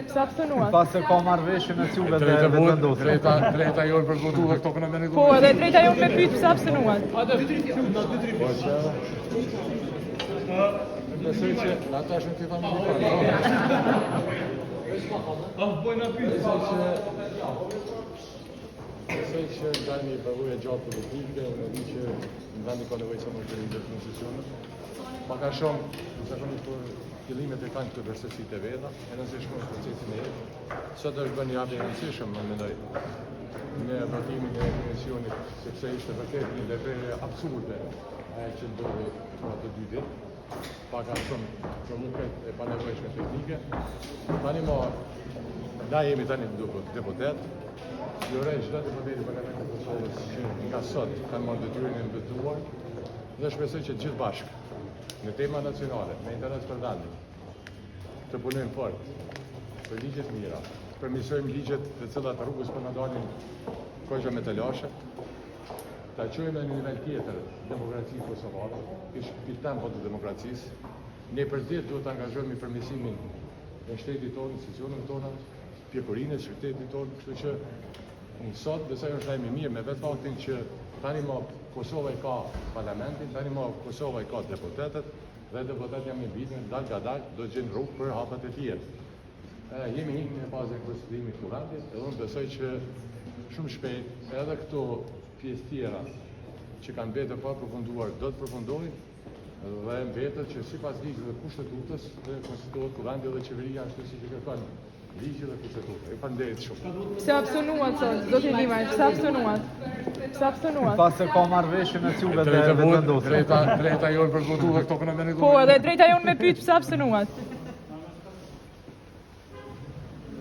Pse abstenuat? Pas se ka marrëveshje me juve dhe vendosur. Drejta jonë për votu dhe këto këna meni Po, edhe drejta jonë me pyet pse abstenuat. Besoj që ata është në të thamë në Besoj që ndani përvojë gjatë politike, në di që ndani ka nevojë sa më të rinjë tranzicionit. Maka shumë, zakonisht për fillimet e kanë të vërsetësit e veta, e nëse shkojnë procesin e jetë. Sot është bërë një hapje e rëndësishme, më mendoj, në votimin e komisionit, sepse ishte vërtet një vepre absurde ajo që ndodhi ato 2 ditë. Paka shumë për muket e panevojshme teknike. Tani mo, da jemi tani deputet. Jurej çdo deputet i Parlamentit të Kosovës që nga sot kanë marrë detyrën e mbështetuar dhe shpresoj që të gjithë bashkë në tema nacionale, me interes për vendin, të punojmë fort për ligjet mira, përmirësojmë ligjet të cilat rrugës po na dalin kogja me të lashe, ta çojmë në një nivel tjetër demokracinë kosovare, ky tempo të demokracisë. Ne përdit duhet të angazhojmë i përmirësimin e shtetit tonë, institucioneve tona, pjekurinë e shtetit tonë, kështu që sot besoj është lajm i mirë me vetë faktin që tani më Kosova i ka parlamentin, tani më Kosova i ka deputetet dhe deputetet janë mbitën dal nga dal do të gjejnë rrugë për hapat e tjera. Jemi një fazë e konsolidimit të vendit, dhe unë besoj që shumë shpejt edhe këto pjesë tjera që kanë mbetur pa përfunduar do të përfundojnë dhe mbetet që sipas ligjit dhe kushtetutës të konstituohet kuvendi dhe qeveria ashtu siç e kërkon ligji dhe kushtetuta. Faleminderit shumë. Pse abstenuat sot? Do të Limaj, pse abstenuat? Pse abstenuat? Pas se ka marrëveshje me juve dhe vendosur. Drejta jonë për votu dhe këto këna meni Po, edhe drejta jonë me pyet pse abstenuat.